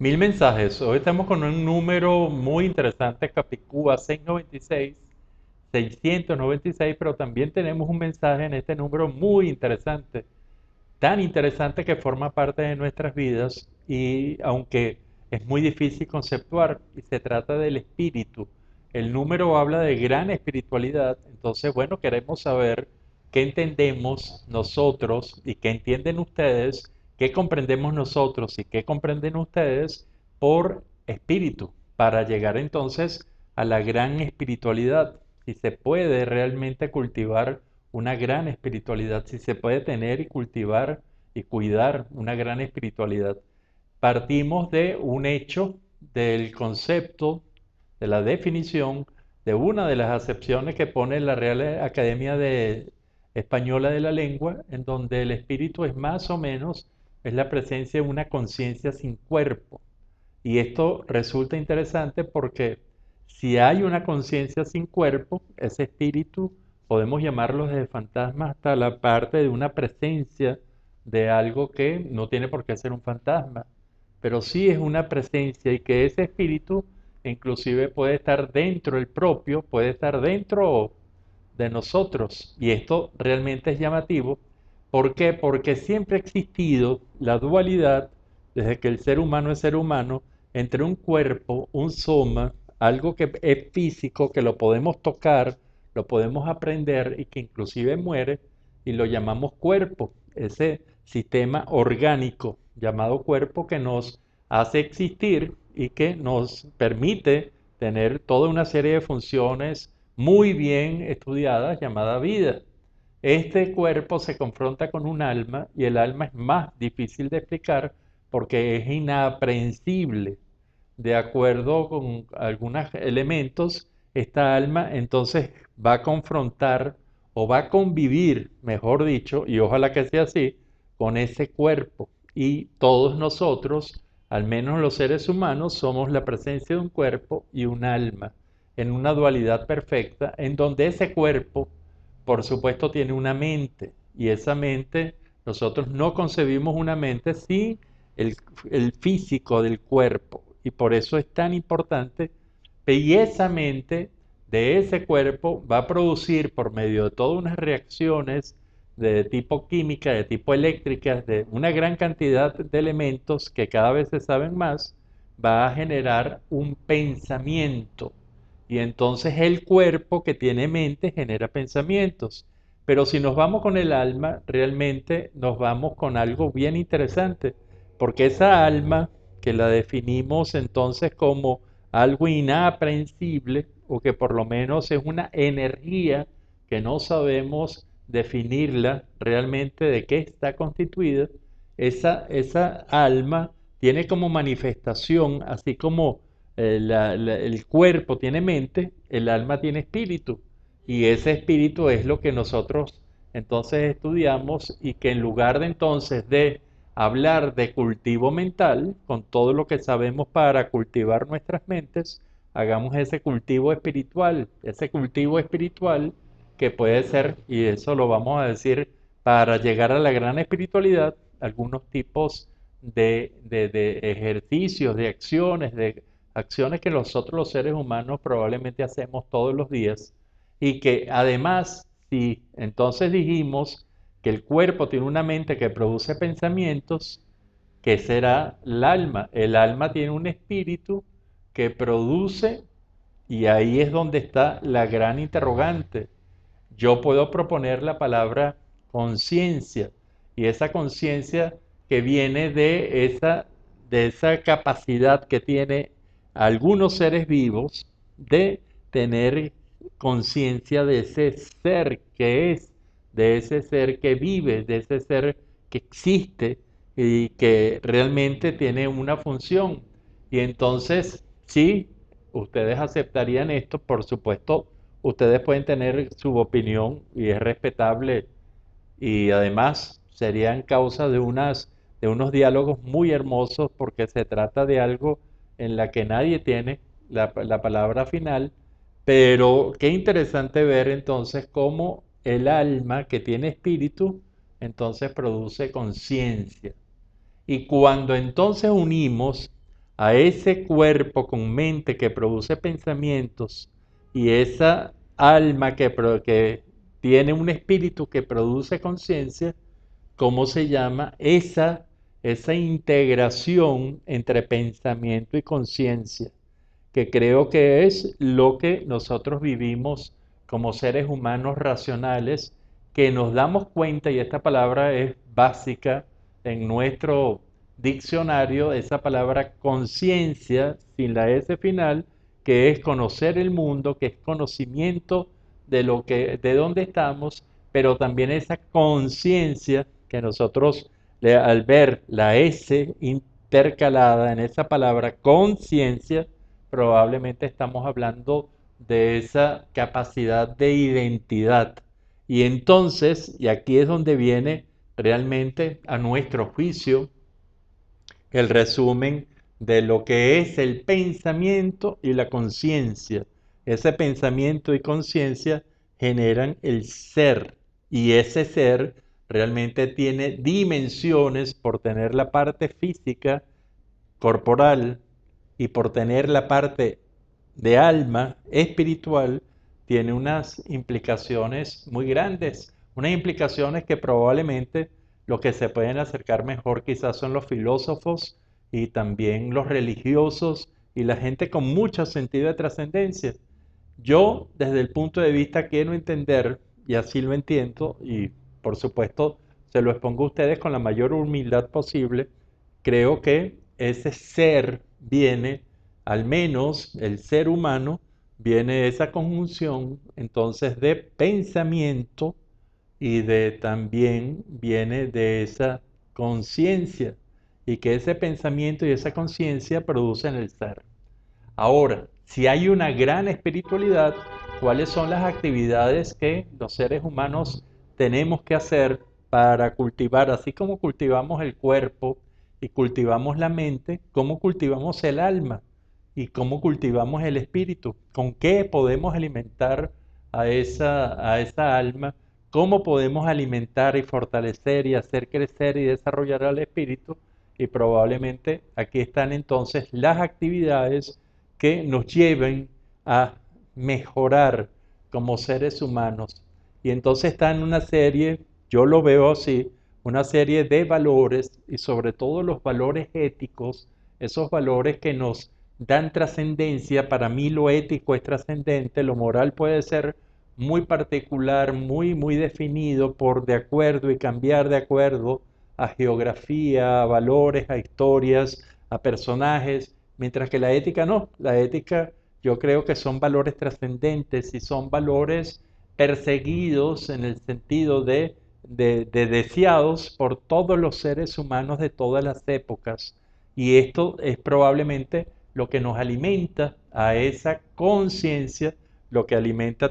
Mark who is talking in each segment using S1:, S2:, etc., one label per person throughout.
S1: Mil mensajes. Hoy estamos con un número muy interesante, Capicúa 696, 696, pero también tenemos un mensaje en este número muy interesante, tan interesante que forma parte de nuestras vidas y aunque es muy difícil conceptuar, y se trata del espíritu. El número habla de gran espiritualidad, entonces bueno, queremos saber qué entendemos nosotros y qué entienden ustedes, qué comprendemos nosotros y qué comprenden ustedes por espíritu, para llegar entonces a la gran espiritualidad. Si se puede realmente cultivar una gran espiritualidad, si se puede tener y cultivar y cuidar una gran espiritualidad. Partimos de un hecho, del concepto, de la definición, de una de las acepciones que pone la Real Academia Española de la Lengua, en donde el espíritu es más o menos, es la presencia de una conciencia sin cuerpo. Y esto resulta interesante porque si hay una conciencia sin cuerpo, ese espíritu podemos llamarlo desde fantasma hasta la parte de una presencia de algo que no tiene por qué ser un fantasma, pero sí es una presencia y que ese espíritu inclusive puede estar dentro del propio, puede estar dentro de nosotros. Y esto realmente es llamativo. ¿Por qué? Porque siempre ha existido la dualidad, desde que el ser humano es ser humano, entre un cuerpo, un soma, algo que es físico, que lo podemos tocar, lo podemos aprender y que inclusive muere, y lo llamamos cuerpo, ese sistema orgánico llamado cuerpo que nos hace existir y que nos permite tener toda una serie de funciones muy bien estudiadas llamada vida. Este cuerpo se confronta con un alma y el alma es más difícil de explicar porque es inaprehensible. De acuerdo con algunos elementos, esta alma entonces va a confrontar o va a convivir, mejor dicho, y ojalá que sea así, con ese cuerpo. Y todos nosotros, al menos los seres humanos, somos la presencia de un cuerpo y un alma, en una dualidad perfecta, en donde ese cuerpo, por supuesto, tiene una mente, y esa mente, nosotros no concebimos una mente sin el, el físico del cuerpo, y por eso es tan importante, y esa mente de ese cuerpo va a producir por medio de todas unas reacciones de tipo química, de tipo eléctrica, de una gran cantidad de elementos que cada vez se saben más, va a generar un pensamiento. Y entonces el cuerpo que tiene mente genera pensamientos. Pero si nos vamos con el alma, realmente nos vamos con algo bien interesante, porque esa alma que la definimos entonces como algo inaprehensible, o que por lo menos es una energía que no sabemos definirla realmente de qué está constituida, esa alma tiene como manifestación, así como el cuerpo tiene mente, el alma tiene espíritu. Y ese espíritu es lo que nosotros entonces estudiamos y que en lugar de entonces de hablar de cultivo mental, con todo lo que sabemos para cultivar nuestras mentes, hagamos ese cultivo espiritual que puede ser, y eso lo vamos a decir, para llegar a la gran espiritualidad, algunos tipos de ejercicios, de acciones que nosotros los seres humanos probablemente hacemos todos los días y que además, si entonces dijimos que el cuerpo tiene una mente que produce pensamientos, ¿qué será el alma? El alma tiene un espíritu que produce, y ahí es donde está la gran interrogante. Yo puedo proponer la palabra conciencia, y esa conciencia que viene de esa capacidad que tiene algunos seres vivos de tener conciencia de ese ser que es, de ese ser que vive, de ese ser que existe y que realmente tiene una función. Y entonces, sí, ustedes aceptarían esto, por supuesto, ustedes pueden tener su opinión y es respetable y además serían causa de unos diálogos muy hermosos porque se trata de algo en la que nadie tiene la palabra final, pero qué interesante ver entonces cómo el alma que tiene espíritu entonces produce conciencia. Y cuando entonces unimos a ese cuerpo con mente que produce pensamientos y esa alma que tiene un espíritu que produce conciencia, ¿cómo se llama? Esa integración entre pensamiento y conciencia, que creo que es lo que nosotros vivimos como seres humanos racionales, que nos damos cuenta, y esta palabra es básica en nuestro diccionario, esa palabra conciencia, sin la S final, que es conocer el mundo, que es conocimiento de dónde estamos, pero también esa conciencia que nosotros, al ver la S intercalada en esa palabra conciencia, probablemente estamos hablando de esa capacidad de identidad. Y entonces, y aquí es donde viene realmente a nuestro juicio el resumen de lo que es el pensamiento y la conciencia. Ese pensamiento y conciencia generan el ser, y ese ser realmente tiene dimensiones por tener la parte física, corporal, y por tener la parte de alma espiritual, tiene unas implicaciones muy grandes, unas implicaciones que probablemente los que se pueden acercar mejor quizás son los filósofos y también los religiosos y la gente con mucho sentido de trascendencia. Yo, desde el punto de vista, quiero entender, y así lo entiendo, y por supuesto se lo expongo a ustedes con la mayor humildad posible, creo que ese ser viene, al menos el ser humano, viene de esa conjunción entonces de pensamiento y de también viene de esa conciencia, y que ese pensamiento y esa conciencia producen el ser. Ahora, si hay una gran espiritualidad, ¿cuáles son las actividades que los seres humanos tenemos que hacer para cultivar, así como cultivamos el cuerpo y cultivamos la mente, cómo cultivamos el alma y cómo cultivamos el espíritu? ¿Con qué podemos alimentar a esa alma? ¿Cómo podemos alimentar y fortalecer y hacer crecer y desarrollar al espíritu? Y probablemente aquí están entonces las actividades que nos lleven a mejorar como seres humanos. Y entonces está en una serie, yo lo veo así, una serie de valores y sobre todo los valores éticos, esos valores que nos dan trascendencia. Para mí lo ético es trascendente, lo moral puede ser muy particular, muy definido por de acuerdo y cambiar de acuerdo a geografía, a valores, a historias, a personajes, mientras que la ética no. La ética yo creo que son valores trascendentes y son valores perseguidos en el sentido de deseados por todos los seres humanos de todas las épocas. Y esto es probablemente lo que nos alimenta a esa conciencia, lo que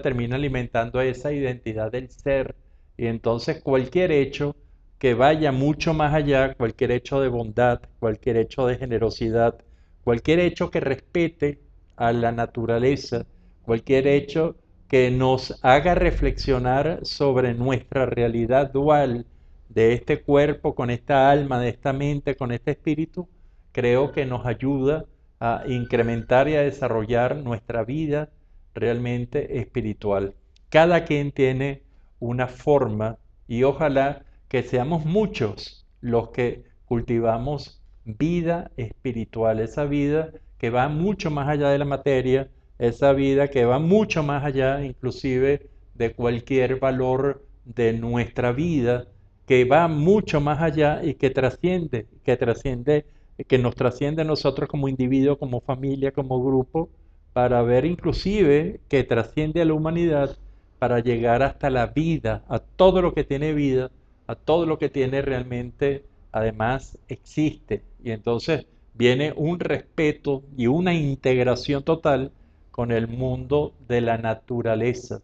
S1: termina alimentando a esa identidad del ser. Y entonces cualquier hecho que vaya mucho más allá, cualquier hecho de bondad, cualquier hecho de generosidad, cualquier hecho que respete a la naturaleza, cualquier hecho que nos haga reflexionar sobre nuestra realidad dual de este cuerpo con esta alma, de esta mente, con este espíritu, creo que nos ayuda a incrementar y a desarrollar nuestra vida realmente espiritual. Cada quien tiene una forma, y ojalá que seamos muchos los que cultivamos vida espiritual, esa vida que va mucho más allá de la materia, esa vida que va mucho más allá inclusive de cualquier valor de nuestra vida, que va mucho más allá y que nos trasciende a nosotros como individuo, como familia, como grupo, para ver inclusive que trasciende a la humanidad, para llegar hasta la vida, a todo lo que tiene vida, a todo lo que tiene realmente, además existe. Y entonces viene un respeto y una integración total con el mundo de la naturaleza.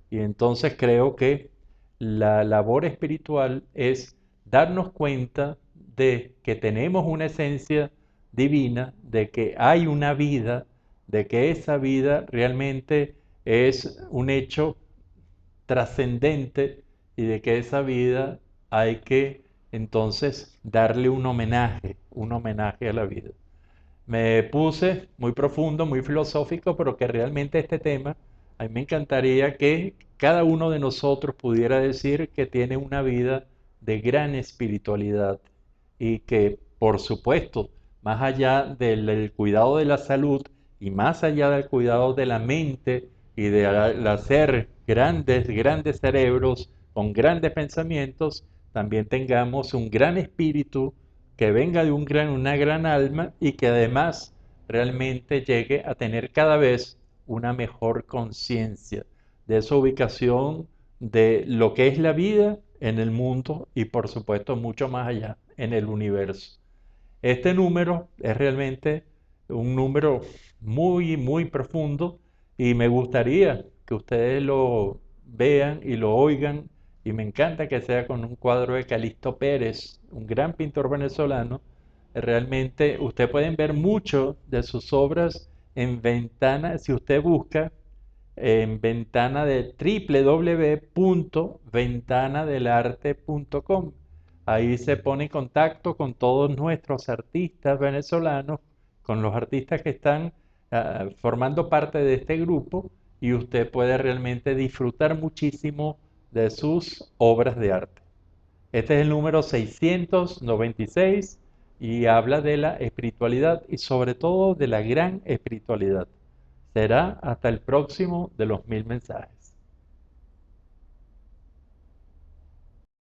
S1: Y entonces creo que la labor espiritual es darnos cuenta de que tenemos una esencia divina, de que hay una vida, de que esa vida realmente es un hecho trascendente y de que esa vida hay que entonces darle un homenaje a la vida. Me puse muy profundo, muy filosófico, pero que realmente este tema, a mí me encantaría que cada uno de nosotros pudiera decir que tiene una vida de gran espiritualidad y que, por supuesto, más allá del cuidado de la salud y más allá del cuidado de la mente y de hacer grandes, grandes cerebros con grandes pensamientos, también tengamos un gran espíritu que venga de una gran alma y que además realmente llegue a tener cada vez una mejor conciencia de esa ubicación de lo que es la vida en el mundo y por supuesto mucho más allá en el universo. Este número es realmente un número muy, muy profundo y me gustaría que ustedes lo vean y lo oigan y me encanta que sea con un cuadro de Calixto Pérez, un gran pintor venezolano. Realmente ustedes pueden ver mucho de sus obras en ventana, si usted busca en ventana de www.ventanadelarte.com. Ahí se pone en contacto con todos nuestros artistas venezolanos, con los artistas que están formando parte de este grupo y usted puede realmente disfrutar muchísimo de sus obras de arte. Este es el número 696 y habla de la espiritualidad y sobre todo de la gran espiritualidad. Será hasta el próximo de los 1000 mensajes.